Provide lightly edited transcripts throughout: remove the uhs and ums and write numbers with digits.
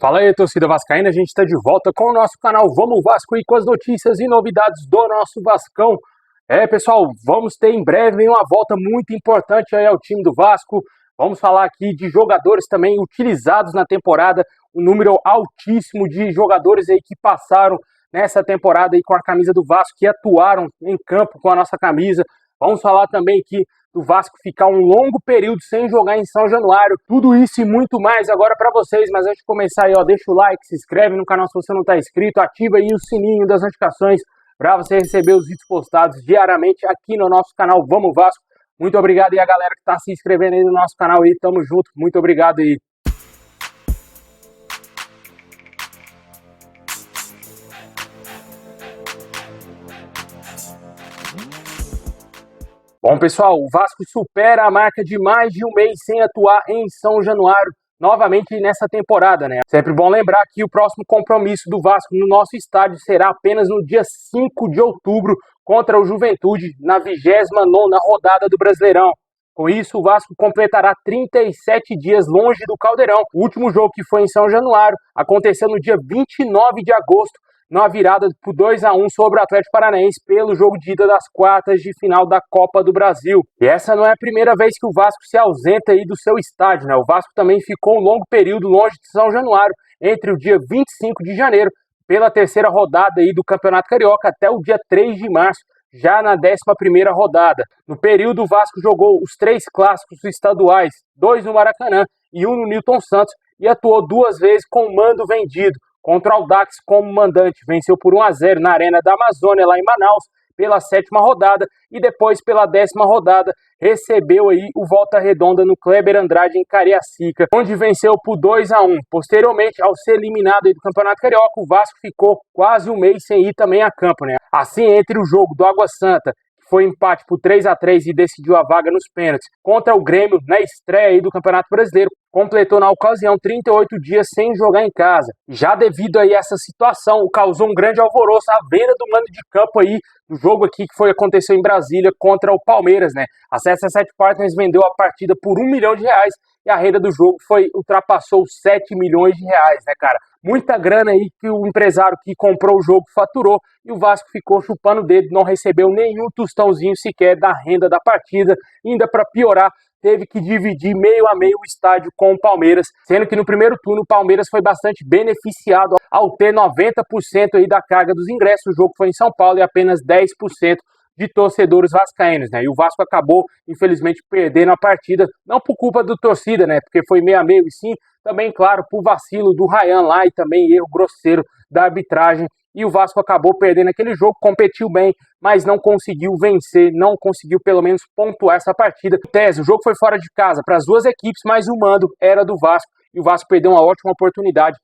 Fala aí, torcida vascaína, a gente está de volta com o nosso canal Vamos Vasco e com as notícias e novidades do nosso Vascão. Pessoal, vamos ter em breve uma volta muito importante aí ao time do Vasco. Vamos falar aqui de jogadores também utilizados na temporada, um número altíssimo de jogadores aí que passaram nessa temporada aí com a camisa do Vasco, que atuaram em campo com a nossa camisa. Vamos falar também aqui do Vasco ficar um longo período sem jogar em São Januário. Tudo isso e muito mais agora para vocês. Mas antes de começar aí, deixa o like, se inscreve no canal se você não está inscrito, ativa aí o sininho das notificações para você receber os vídeos postados diariamente aqui no nosso canal Vamos Vasco. Muito obrigado aí a galera que está se inscrevendo aí no nosso canal aí. Tamo junto, muito obrigado aí. Bom, pessoal, o Vasco supera a marca de mais de um mês sem atuar em São Januário, novamente nessa temporada, né? Sempre bom lembrar que o próximo compromisso do Vasco no nosso estádio será apenas no dia 5 de outubro contra o Juventude, na 29ª rodada do Brasileirão. Com isso, o Vasco completará 37 dias longe do Caldeirão. O último jogo, que foi em São Januário, aconteceu no dia 29 de agosto, numa virada por 2-1 sobre o Atlético Paranaense pelo jogo de ida das quartas de final da Copa do Brasil. E essa não é a primeira vez que o Vasco se ausenta aí do seu estádio, né? O Vasco também ficou um longo período longe de São Januário, entre o dia 25 de janeiro, pela terceira rodada aí do Campeonato Carioca, até o dia 3 de março, já na 11ª rodada. No período, o Vasco jogou os 3 clássicos estaduais, 2 no Maracanã e 1 no Newton Santos, e atuou 2 vezes com o mando vendido. Contra o Audax como mandante, venceu por 1-0 na Arena da Amazônia, lá em Manaus, pela 7ª rodada, e depois pela 10ª rodada recebeu aí o Volta Redonda no Kleber Andrade em Cariacica, onde venceu por 2-1. Posteriormente, ao ser eliminado aí do Campeonato Carioca, o Vasco ficou quase um mês sem ir também a campo, né? Assim, entre o jogo do Água Santa, foi empate por 3-3 e decidiu a vaga nos pênaltis, contra o Grêmio na estreia aí do Campeonato Brasileiro, completou na ocasião 38 dias sem jogar em casa. Já devido aí a essa situação, causou um grande alvoroço a venda do mando de campo aí, do jogo aqui que aconteceu em Brasília contra o Palmeiras, né? A CSS Partners vendeu a partida por R$1 milhão e a renda do jogo ultrapassou 7 milhões de reais, né, cara? Muita grana aí que o empresário que comprou o jogo faturou, e o Vasco ficou chupando o dedo, não recebeu nenhum tostãozinho sequer da renda da partida. Ainda para piorar, teve que dividir meio a meio o estádio com o Palmeiras, sendo que no primeiro turno o Palmeiras foi bastante beneficiado ao ter 90% aí da carga dos ingressos. O jogo foi em São Paulo e apenas 10% de torcedores vascaínos, né? E o Vasco acabou, infelizmente, perdendo a partida, não por culpa do torcida, né? Porque foi meio a meio, e sim, também, claro, por vacilo do Ryan lá e também erro grosseiro da arbitragem. E o Vasco acabou perdendo aquele jogo, competiu bem, mas não conseguiu vencer, não conseguiu pelo menos pontuar essa partida. Em tese, o jogo foi fora de casa para as duas equipes, mas o mando era do Vasco, e o Vasco perdeu uma ótima oportunidade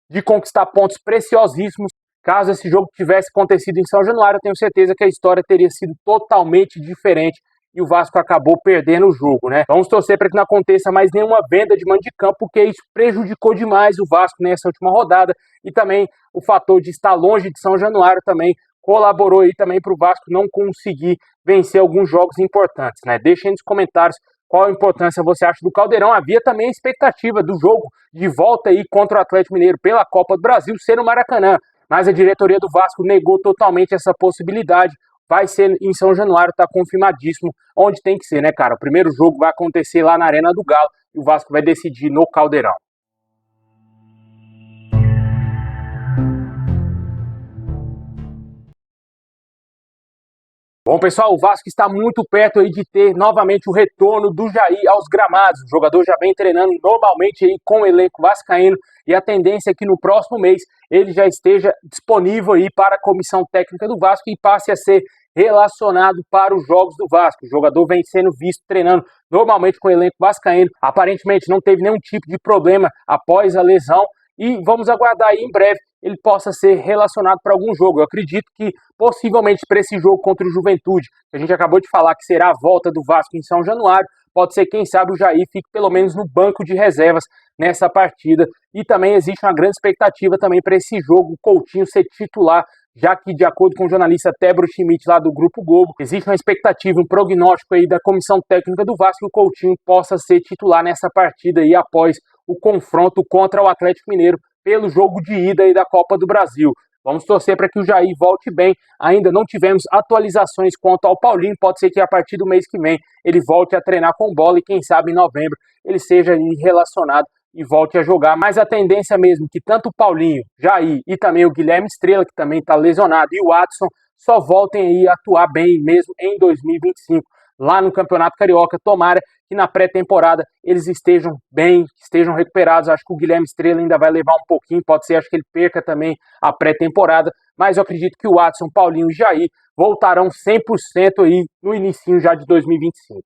de conquistar pontos preciosíssimos. Caso esse jogo tivesse acontecido em São Januário, eu tenho certeza que a história teria sido totalmente diferente e o Vasco acabou perdendo o jogo, né? Vamos torcer para que não aconteça mais nenhuma venda de mando de campo, porque isso prejudicou demais o Vasco nessa última rodada, e também o fator de estar longe de São Januário também colaborou aí também para o Vasco não conseguir vencer alguns jogos importantes, né? Deixem nos comentários qual a importância você acha do Caldeirão. Havia também a expectativa do jogo de volta aí contra o Atlético Mineiro pela Copa do Brasil ser no Maracanã, mas a diretoria do Vasco negou totalmente essa possibilidade. Vai ser em São Januário, tá confirmadíssimo, onde tem que ser, né, cara? O primeiro jogo vai acontecer lá na Arena do Galo e o Vasco vai decidir no Caldeirão. Bom, pessoal, o Vasco está muito perto aí de ter novamente o retorno do Jair aos gramados. O jogador já vem treinando normalmente aí com o elenco vascaíno, e a tendência é que no próximo mês ele já esteja disponível aí para a comissão técnica do Vasco e passe a ser relacionado para os jogos do Vasco. O jogador vem sendo visto treinando normalmente com o elenco vascaíno. Aparentemente não teve nenhum tipo de problema após a lesão, e vamos aguardar aí em breve ele possa ser relacionado para algum jogo. Eu acredito que possivelmente para esse jogo contra o Juventude, que a gente acabou de falar que será a volta do Vasco em São Januário, pode ser, quem sabe, o Jair fique pelo menos no banco de reservas nessa partida. E também existe uma grande expectativa também para esse jogo, o Coutinho ser titular, já que, de acordo com o jornalista Tebro Schmidt, lá do Grupo Globo, existe uma expectativa, um prognóstico aí da comissão técnica do Vasco que o Coutinho possa ser titular nessa partida aí após o confronto contra o Atlético Mineiro pelo jogo de ida aí da Copa do Brasil. Vamos torcer para que o Jair volte bem. Ainda não tivemos atualizações quanto ao Paulinho. Pode ser que a partir do mês que vem ele volte a treinar com bola e quem sabe em novembro ele seja relacionado e volte a jogar. Mas a tendência mesmo que tanto o Paulinho, Jair e também o Guilherme Estrela, que também está lesionado, e o Watson só voltem aí a atuar bem mesmo em 2025. Lá no Campeonato Carioca, tomara que na pré-temporada eles estejam bem, estejam recuperados. Acho que o Guilherme Estrela ainda vai levar um pouquinho, pode ser, acho que ele perca também a pré-temporada, mas eu acredito que o Watson, Paulinho e Jair voltarão 100% aí no inicinho já de 2025.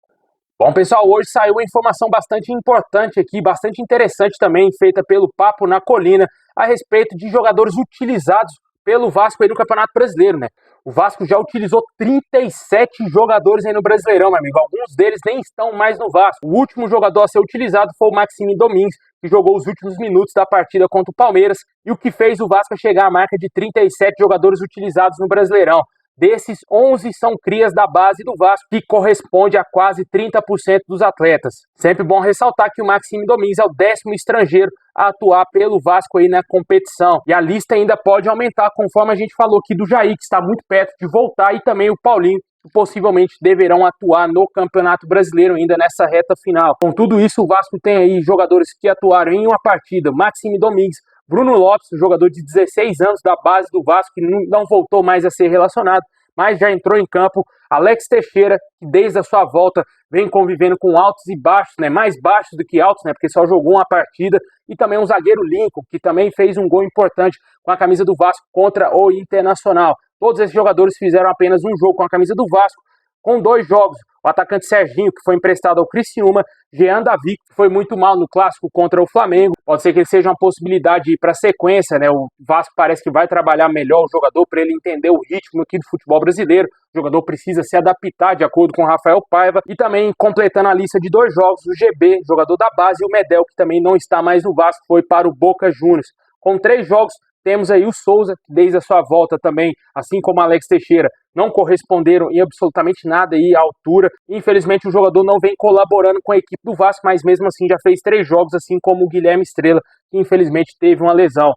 Bom, pessoal, hoje saiu uma informação bastante importante aqui, bastante interessante também, feita pelo Papo na Colina, a respeito de jogadores utilizados pelo Vasco aí no Campeonato Brasileiro, né? O Vasco já utilizou 37 jogadores aí no Brasileirão, meu amigo. Alguns deles nem estão mais no Vasco. O último jogador a ser utilizado foi o Maxime Domingues, que jogou os últimos minutos da partida contra o Palmeiras, e o que fez o Vasco chegar à marca de 37 jogadores utilizados no Brasileirão. Desses, 11 são crias da base do Vasco, que corresponde a quase 30% dos atletas. Sempre bom ressaltar que o Maxime Domingues é o 10º estrangeiro a atuar pelo Vasco aí na competição. E a lista ainda pode aumentar, conforme a gente falou aqui do Jair, que está muito perto de voltar, e também o Paulinho, que possivelmente deverão atuar no Campeonato Brasileiro ainda nessa reta final. Com tudo isso, o Vasco tem aí jogadores que atuaram em uma partida: Maxime Domingues, Bruno Lopes, jogador de 16 anos da base do Vasco, que não voltou mais a ser relacionado, mas já entrou em campo. Alex Teixeira, que desde a sua volta vem convivendo com altos e baixos, né? Mais baixos do que altos, né? Porque só jogou uma partida. E também o zagueiro Lincoln, que também fez um gol importante com a camisa do Vasco contra o Internacional. Todos esses jogadores fizeram apenas um jogo com a camisa do Vasco, com 2 jogos. O atacante Serginho, que foi emprestado ao Criciúma, Jean Davi, que foi muito mal no clássico contra o Flamengo. Pode ser que ele seja uma possibilidade para a sequência, né? O Vasco parece que vai trabalhar melhor o jogador para ele entender o ritmo aqui do futebol brasileiro. O jogador precisa se adaptar de acordo com o Rafael Paiva. E também completando a lista de 2 jogos, o GB, jogador da base, e o Medel, que também não está mais no Vasco, foi para o Boca Juniors. Com 3 jogos, temos aí o Souza, que desde a sua volta também, assim como Alex Teixeira, não corresponderam em absolutamente nada aí à altura. Infelizmente o jogador não vem colaborando com a equipe do Vasco, mas mesmo assim já fez 3 jogos, assim como o Guilherme Estrela, que infelizmente teve uma lesão.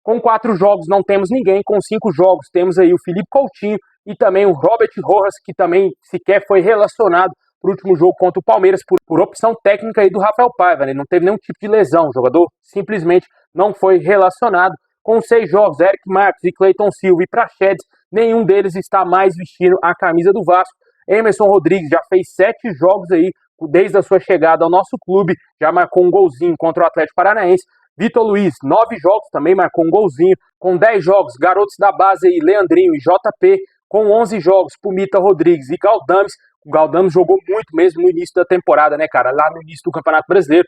Com 4 jogos não temos ninguém, com 5 jogos temos aí o Felipe Coutinho e também o Robert Rojas, que também sequer foi relacionado para o último jogo contra o Palmeiras, por opção técnica aí do Rafael Paiva, né? Ele não teve nenhum tipo de lesão, o jogador simplesmente não foi relacionado. Com 6 jogos, Eric Marques e Cleiton Silva e Praxedes, nenhum deles está mais vestindo a camisa do Vasco. Emerson Rodrigues já fez 7 jogos aí, desde a sua chegada ao nosso clube, já marcou um golzinho contra o Atlético Paranaense. Vitor Luiz, 9 jogos, também marcou um golzinho. Com 10 jogos, garotos da base aí, Leandrinho e JP. Com 11 jogos, Pumita Rodrigues e Galdames. O Galdames jogou muito mesmo no início da temporada, né, cara? Lá no início do Campeonato Brasileiro.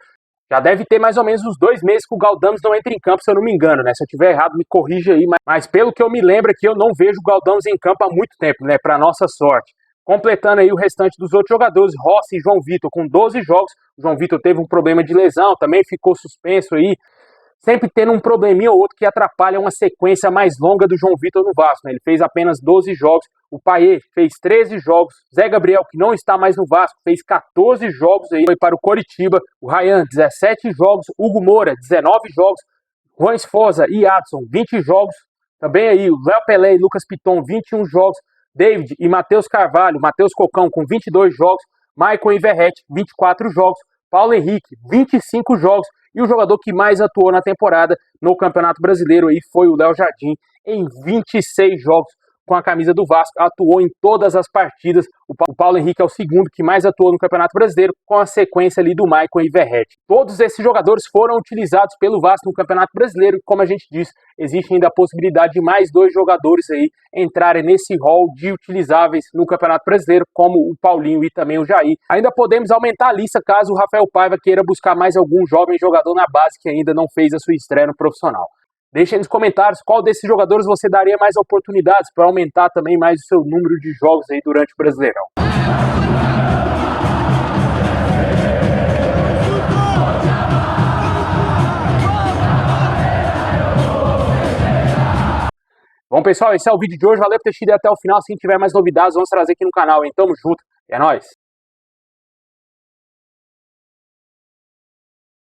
Já deve ter mais ou menos uns 2 meses que o Galdames não entra em campo, se eu não me engano, né? Se eu estiver errado, me corrija aí. Mas pelo que eu me lembro aqui, eu não vejo o Galdames em campo há muito tempo, né? Para nossa sorte. Completando aí o restante dos outros jogadores, Rossi e João Vitor com 12 jogos. O João Vitor teve um problema de lesão, também ficou suspenso aí. Sempre tendo um probleminha ou outro que atrapalha uma sequência mais longa do João Vitor no Vasco, né? Ele fez apenas 12 jogos. O Payet fez 13 jogos. Zé Gabriel, que não está mais no Vasco, fez 14 jogos aí, foi para o Coritiba. O Ryan, 17 jogos. Hugo Moura, 19 jogos. Juan Esforza e Adson, 20 jogos. Também aí o Léo Pelé e Lucas Piton, 21 jogos. David e Matheus Carvalho, Matheus Cocão com 22 jogos. Maicon e Verrete, 24 jogos. Paulo Henrique, 25 jogos. E o jogador que mais atuou na temporada no Campeonato Brasileiro aí foi o Léo Jardim, em 26 jogos com a camisa do Vasco, atuou em todas as partidas. O Paulo Henrique é o segundo que mais atuou no Campeonato Brasileiro, com a sequência ali do Maicon e Verrete. Todos esses jogadores foram utilizados pelo Vasco no Campeonato Brasileiro, e como a gente disse, existe ainda a possibilidade de mais 2 jogadores aí entrarem nesse rol de utilizáveis no Campeonato Brasileiro, como o Paulinho e também o Jair. Ainda podemos aumentar a lista caso o Rafael Paiva queira buscar mais algum jovem jogador na base que ainda não fez a sua estreia no profissional. Deixe aí nos comentários qual desses jogadores você daria mais oportunidades para aumentar também mais o seu número de jogos aí durante o Brasileirão. Bom, pessoal, esse é o vídeo de hoje. Valeu por ter assistido até o final. Se tiver mais novidades, vamos trazer aqui no canal, hein? Tamo junto. É nóis!